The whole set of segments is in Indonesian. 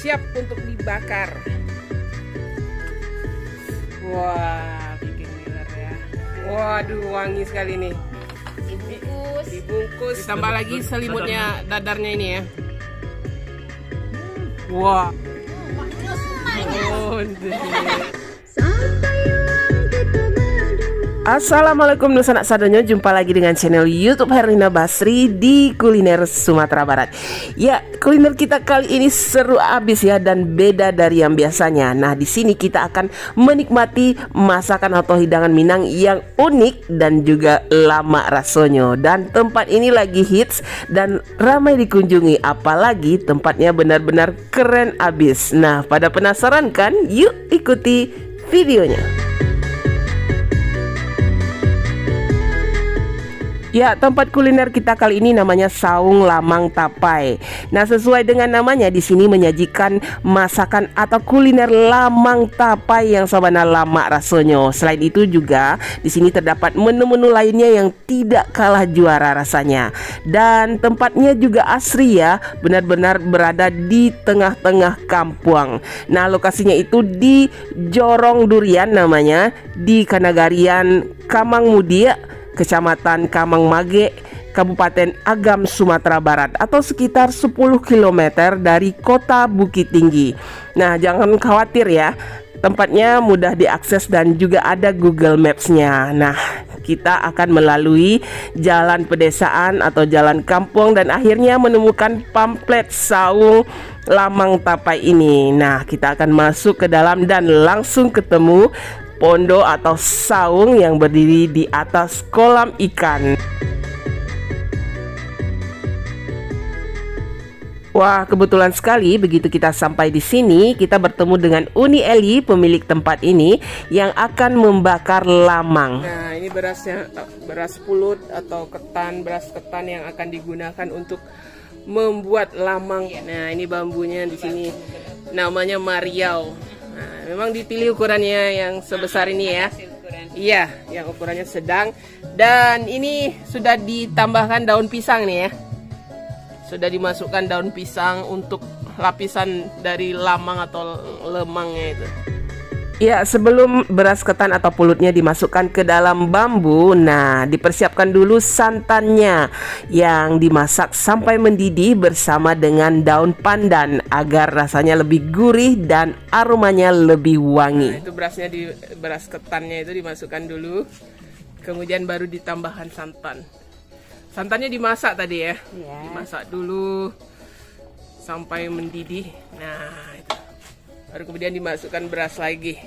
siap untuk dibakar. Wah, bikin ngiler ya. Waduh, wangi sekali nih. Dibungkus. Ditambah lagi selimutnya dadarnya ini ya. Wah. Oh, Assalamualaikum Nusanak Sadonyo, jumpa lagi dengan channel YouTube Herlina Basri di Kuliner Sumatera Barat. Ya, kuliner kita kali ini seru abis ya dan beda dari yang biasanya. Nah, di sini kita akan menikmati masakan atau hidangan Minang yang unik dan juga lama rasanya. Dan tempat ini lagi hits dan ramai dikunjungi, apalagi tempatnya benar-benar keren abis. Nah, pada penasaran kan? Yuk ikuti videonya. Ya, tempat kuliner kita kali ini namanya Saung Lamang Tapai. Nah, sesuai dengan namanya, di sini menyajikan masakan atau kuliner lamang tapai yang sabana lama rasanya. Selain itu juga di sini terdapat menu-menu lainnya yang tidak kalah juara rasanya. Dan tempatnya juga asri ya, benar-benar berada di tengah-tengah kampung. Nah, lokasinya itu di Jorong Durian namanya, di Kanagarian Kamang Mudia, Kecamatan Kamang Mage, Kabupaten Agam, Sumatera Barat, atau sekitar 10 km dari kota Bukit Tinggi. Nah, jangan khawatir ya, tempatnya mudah diakses dan juga ada Google Maps-nya. Nah, kita akan melalui jalan pedesaan atau jalan kampung dan akhirnya menemukan pamflet Saung Lamang Tapai ini. Nah, kita akan masuk ke dalam dan langsung ketemu pondok atau saung yang berdiri di atas kolam ikan. Wah, kebetulan sekali begitu kita sampai di sini, kita bertemu dengan Uni Eli, pemilik tempat ini yang akan membakar lamang. Nah, ini berasnya, beras pulut atau ketan, beras ketan yang akan digunakan untuk membuat lamang. Nah, ini bambunya di sini namanya Mariau. Nah, memang dipilih ukurannya yang sebesar ini ya. Iya, yang ukurannya sedang. Dan ini sudah ditambahkan daun pisang nih ya. Sudah dimasukkan daun pisang untuk lapisan dari lamang atau lemangnya itu. Ya, sebelum beras ketan atau pulutnya dimasukkan ke dalam bambu, nah dipersiapkan dulu santannya yang dimasak sampai mendidih bersama dengan daun pandan agar rasanya lebih gurih dan aromanya lebih wangi. Nah, itu beras ketannya itu dimasukkan dulu, kemudian baru ditambahkan santan. Santannya dimasak tadi ya, dimasak dulu sampai mendidih. Nah, itu. Baru kemudian dimasukkan beras lagi.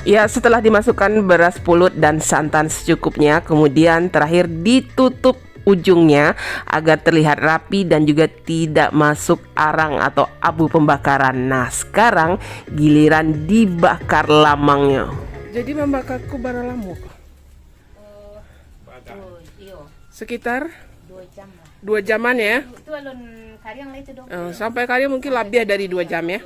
Ya, setelah dimasukkan beras pulut dan santan secukupnya, kemudian terakhir ditutup ujungnya agar terlihat rapi dan juga tidak masuk arang atau abu pembakaran. Nah, sekarang giliran dibakar lamangnya. Jadi membakar kubara lamuk sekitar 2 jaman ya. Sampai karya mungkin lebih dari 2 jam ya.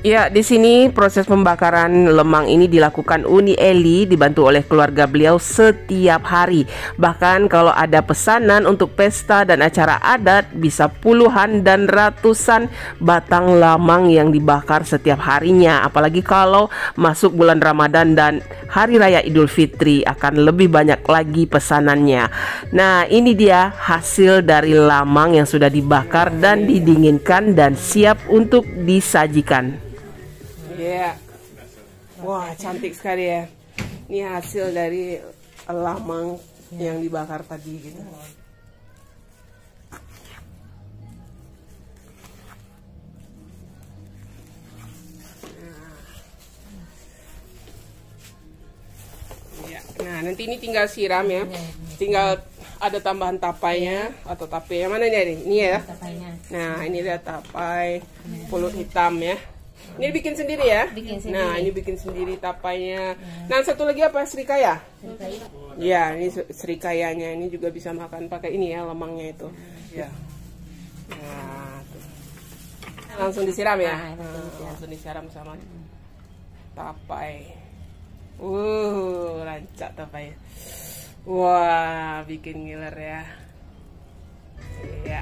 Ya, di sini proses pembakaran lemang ini dilakukan Uni Eli dibantu oleh keluarga beliau setiap hari. Bahkan kalau ada pesanan untuk pesta dan acara adat, bisa puluhan dan ratusan batang lamang yang dibakar setiap harinya. Apalagi kalau masuk bulan Ramadan dan Hari Raya Idul Fitri, akan lebih banyak lagi pesanannya. Nah, ini dia hasil dari lamang yang sudah dibakar dan didinginkan dan siap untuk disajikan. Ya, wah cantik sekali ya. Ini hasil dari lamang yang dibakar tadi gitu. Nah, nanti ini tinggal siram ya. Tinggal ada tambahan tapainya atau tape. Yang mana nih? Ini ya. Nah, ini dia tapai pulut hitam ya. Ini bikin sendiri ya? Bikin sendiri. Nah, ini bikin sendiri tapainya. Nah, satu lagi apa? Serikaya? Ya, ini serikayanya. Ini juga bisa makan pakai ini ya, lemangnya itu. Ya. Nah, tuh. Langsung disiram ya? Langsung disiram sama tapai. Rancak tapai. Wah, bikin ngiler ya. Iya.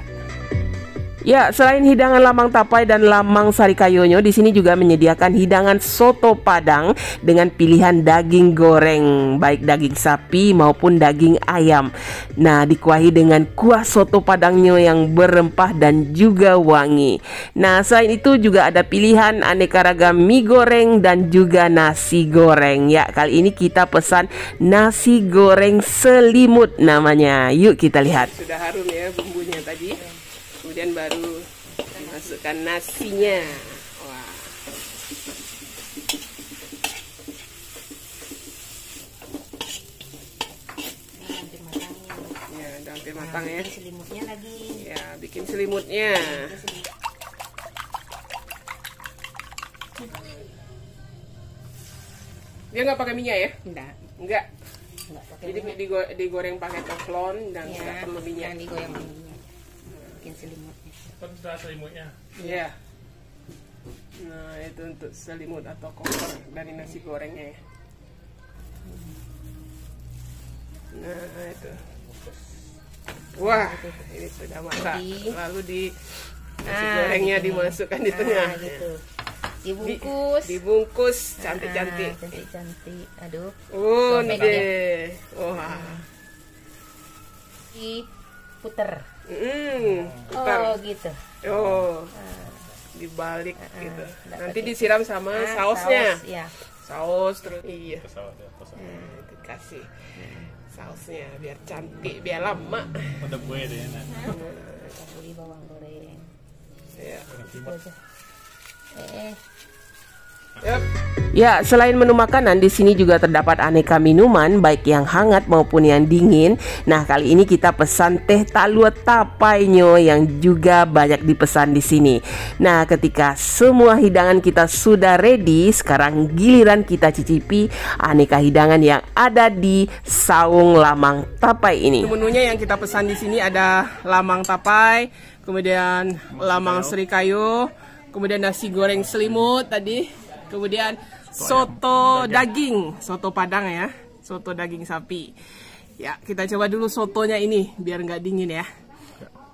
Ya, selain hidangan lamang tapai dan lamang sarikayonyo, di sini juga menyediakan hidangan soto Padang dengan pilihan daging goreng, baik daging sapi maupun daging ayam. Nah, dikuahi dengan kuah soto Padangnya yang berempah dan juga wangi. Nah, selain itu juga ada pilihan aneka ragam mie goreng dan juga nasi goreng. Ya, kali ini kita pesan nasi goreng selimut namanya. Yuk kita lihat. Sudah harum ya bumbunya tadi. Kemudian baru masukkan nasinya. Wah. Ya, udah hampir matang ya. Selimutnya lagi. Ya, bikin selimutnya. Dia nggak pakai minyak ya? Enggak. Jadi digoreng pakai teflon dan nggak perlu minyak. Digoreng minyak. Bikin selimutnya. Sudah selimutnya. Iya. Nah, itu untuk selimut atau koper dari nasi gorengnya ya. Nah, itu. Wah, ini sudah masak. Lalu nasi gorengnya dimasukkan di tengah. Gitu. Dibungkus cantik-cantik. Cantik-cantik. Aduh. Oh, deh. Wah. Puter. Putar. Oh, gitu. Oh. Dibalik gitu. Nanti disiram sama sausnya. Ya. Saus terus. Iya. Dikasih sausnya biar cantik, biar lama. Udah gue deh enak. Kasih bawang goreng. Ya. Yep. Ya, selain menu makanan, di sini juga terdapat aneka minuman, baik yang hangat maupun yang dingin. Nah, kali ini kita pesan teh talua tapainya yang juga banyak dipesan di sini. Nah, ketika semua hidangan kita sudah ready, sekarang giliran kita cicipi aneka hidangan yang ada di saung lamang tapai ini. Menunya yang kita pesan di sini ada lamang tapai, kemudian lamang serikayo, kemudian nasi goreng selimut tadi, kemudian soto daging, soto Padang ya, soto daging sapi. Ya, kita coba dulu sotonya ini biar nggak dingin ya.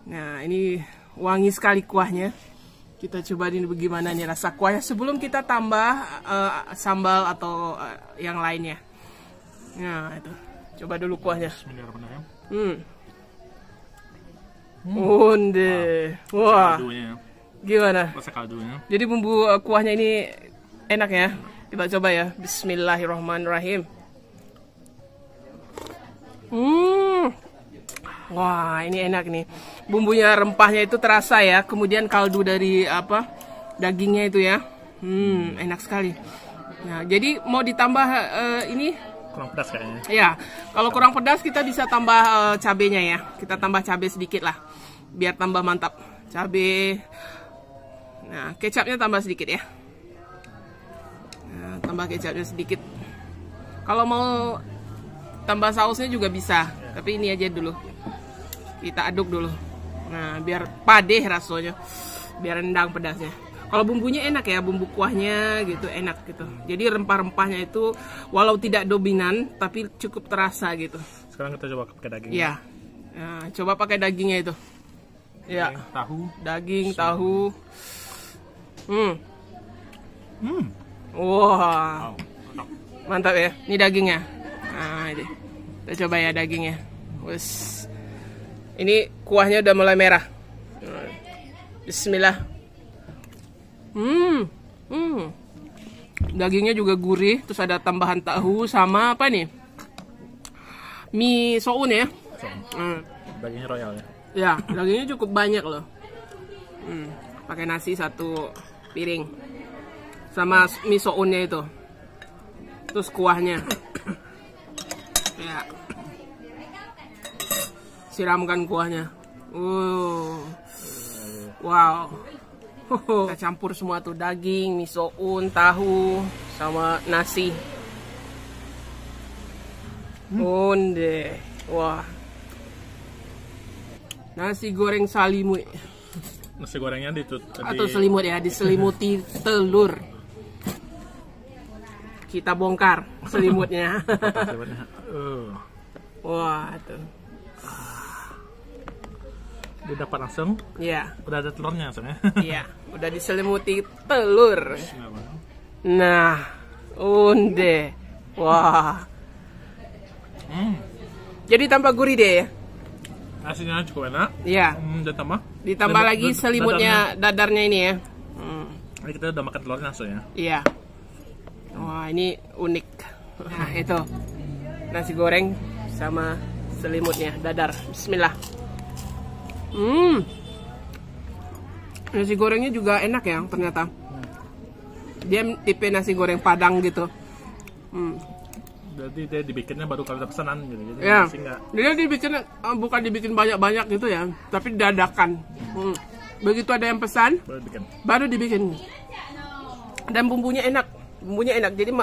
Nah, ini wangi sekali kuahnya. Kita coba ini bagaimana nih rasa kuahnya sebelum kita tambah sambal atau yang lainnya. Nah, itu. Coba dulu kuahnya. Onde. Wah. Gimana? Rasa kaldunya. Jadi bumbu kuahnya ini enak ya. Kita coba ya. Bismillahirrahmanirrahim. Wah, ini enak nih. Bumbunya, rempahnya itu terasa ya. Kemudian kaldu dari dagingnya itu ya. Enak sekali. Nah, jadi mau ditambah ini Kurang pedas kayaknya. ya. Kalau kurang pedas kita bisa tambah cabenya ya. Kita tambah cabai sedikit lah. Biar tambah mantap. Cabai. Nah, kecapnya tambah sedikit ya. Nah, tambah kecapnya sedikit. Kalau mau tambah sausnya juga bisa, tapi ini aja dulu. Kita aduk dulu. Nah, biar padeh rasanya, biar rendang pedasnya. Kalau bumbunya enak ya, bumbu kuahnya gitu enak gitu. Jadi rempah-rempahnya itu walau tidak dominan, tapi cukup terasa gitu. Sekarang kita coba pakai daging. Iya. Nah, coba pakai dagingnya itu. Ya. Tahu. Daging, tahu. Wah. Mantap ya. Ini dagingnya. Nah, ini. Kita coba ya dagingnya. Wes. Ini kuahnya udah mulai merah. Bismillah. Dagingnya juga gurih, terus ada tambahan tahu sama apa nih? Mie soun ya. Dagingnya royal ya. Ya, dagingnya cukup banyak loh. Pakai nasi 1 piring. Sama mie sounnya itu. Terus kuahnya. Ya. Siramkan kuahnya. Wow. Kita campur semua tuh, daging, mie soun, tahu, sama nasi. Onde. Wah. Nasi goreng salimut. Nasi gorengnya Atau selimut ya, diselimuti telur. Kita bongkar selimutnya. selimutnya. Wah, tuh. Dia dapat langsung. Iya. Udah ada telurnya langsung ya. Iya, udah diselimuti telur. Nah, onde. Wah. Jadi tambah gurih deh ya. Nasinya cukup enak. Iya. Dan tambah. Ditambah lagi selimutnya dadarnya ini ya. Ini kita udah makan telurnya langsung ya. Iya. Wah, ini unik. Nah, itu. Nasi goreng sama selimutnya dadar. Bismillah. Nasi gorengnya juga enak ya ternyata. Dia tipe nasi goreng Padang gitu. Jadi dia dibikinnya baru kalau ada pesanan gitu. Jadi Ya. nggak. Dia dibikin bukan dibikin banyak-banyak gitu ya, tapi dadakan. Begitu ada yang pesan, baru dibikin. Dan bumbunya enak. Jadi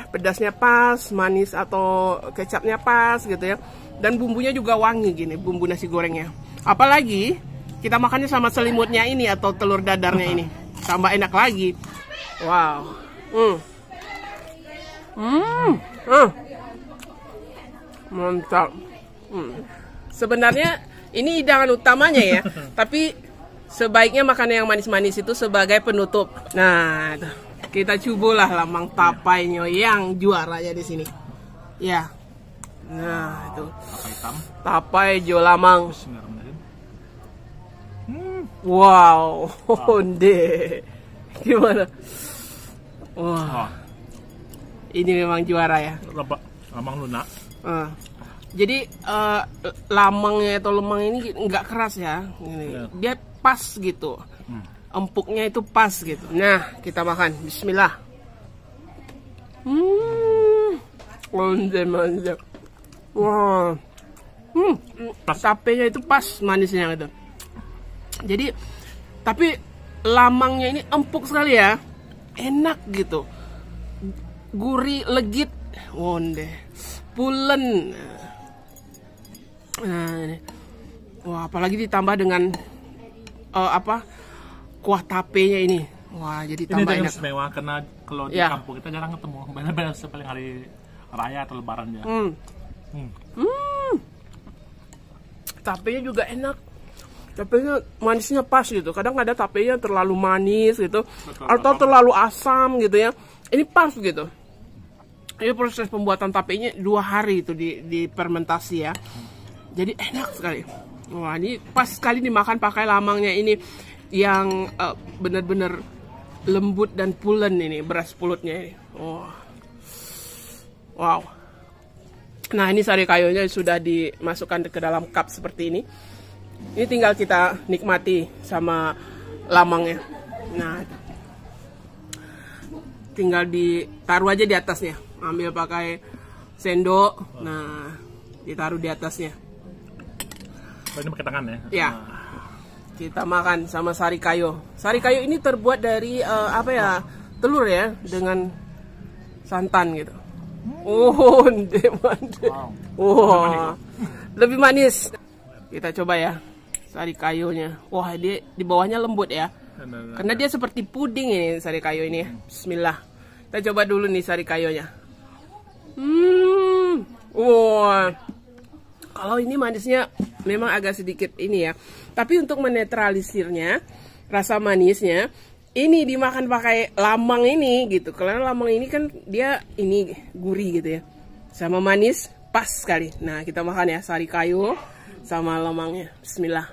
pedasnya pas, manis atau kecapnya pas gitu ya. Dan bumbunya juga wangi gini, bumbu nasi gorengnya. Apalagi kita makannya sama selimutnya ini atau telur dadarnya ini. Tambah enak lagi. Wow. Mantap. Sebenarnya ini hidangan utamanya ya. Tapi sebaiknya makan yang manis-manis itu sebagai penutup. Nah, kita cobalah lamang tapainya yang juaranya di sini. Ya. Nah, itu. Tapai Jo Lamang. Wow, onde. Gimana? Wah. Ini memang juara ya. Lamang lunak. Jadi lamangnya atau lemang ini nggak keras ya. Dia pas gitu. Empuknya itu pas gitu. Nah, kita makan. Bismillah. Mantap. Wah. Tapenya itu pas manisnya gitu. Jadi tapi lamangnya ini empuk sekali ya. Enak gitu. Gurih, legit. Wonde. Pulen. Nah, ini. Wah, apalagi ditambah dengan kuah tapenya ini. Wah, jadi tambah ini enak. Istimewa karena kalau di kampung kita jarang ketemu. Benar-benar paling hari raya atau lebaran ya. Tapenya juga enak. Tapenya manisnya pas gitu. Kadang ada tapenya terlalu manis gitu. Atau terlalu asam gitu ya. Ini pas gitu. Ini proses pembuatan tapenya 2 hari itu di fermentasi ya. Jadi enak sekali. Wah, ini pas sekali dimakan pakai lamangnya ini yang benar-benar lembut dan pulen ini beras pulutnya ini. Wow. Nah, ini sari kayonya sudah dimasukkan ke dalam cup seperti ini. Ini tinggal kita nikmati sama lamangnya. Nah, tinggal ditaruh aja di atasnya. Ambil pakai sendok. Nah, ditaruh di atasnya. Ini pakai tangan ya? Ya. Kita makan sama sari kayo. Sari kayo ini terbuat dari telur ya dengan santan gitu. Mantap. Wah, lebih manis. Kita coba ya sari kayonya. Wah, dia di bawahnya lembut ya. Karena dia seperti puding ini sari kayo ini. Bismillah. Kita coba dulu nih sari kayonya. Wah. Kalau ini manisnya memang agak sedikit ini ya. Tapi untuk menetralisirnya, rasa manisnya, ini dimakan pakai lamang ini gitu. Karena lamang ini kan dia ini gurih gitu ya. Sama manis pas sekali. Nah, kita makan ya sari kayo sama lamangnya. Bismillah.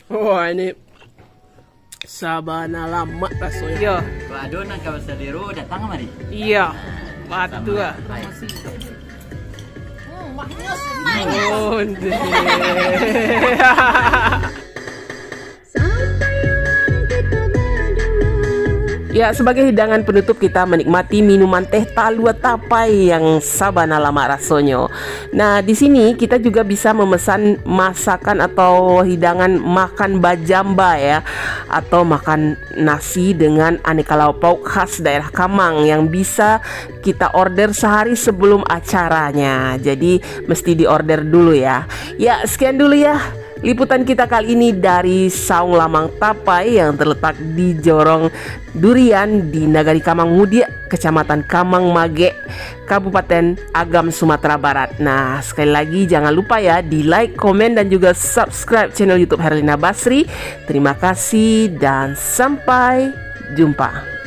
Wah, ini sabana lama rasanya. Yo, Adonan Kawasadero datang mari. Iya. Batu ah. Oh, ya, sebagai hidangan penutup kita menikmati minuman teh talua tapai yang sabana lama rasonyo. Nah, di sini kita juga bisa memesan masakan atau hidangan makan bajamba ya, atau makan nasi dengan aneka lauk pauk khas daerah Kamang yang bisa kita order sehari sebelum acaranya. Jadi mesti diorder dulu ya. Ya, sekian dulu ya liputan kita kali ini dari Saung Lamang Tapai yang terletak di Jorong Durian di Nagari Kamang Mudia, Kecamatan Kamang Mage, Kabupaten Agam, Sumatera Barat. Nah, sekali lagi jangan lupa ya di like, komen, dan juga subscribe channel YouTube Herlina Basri. Terima kasih dan sampai jumpa.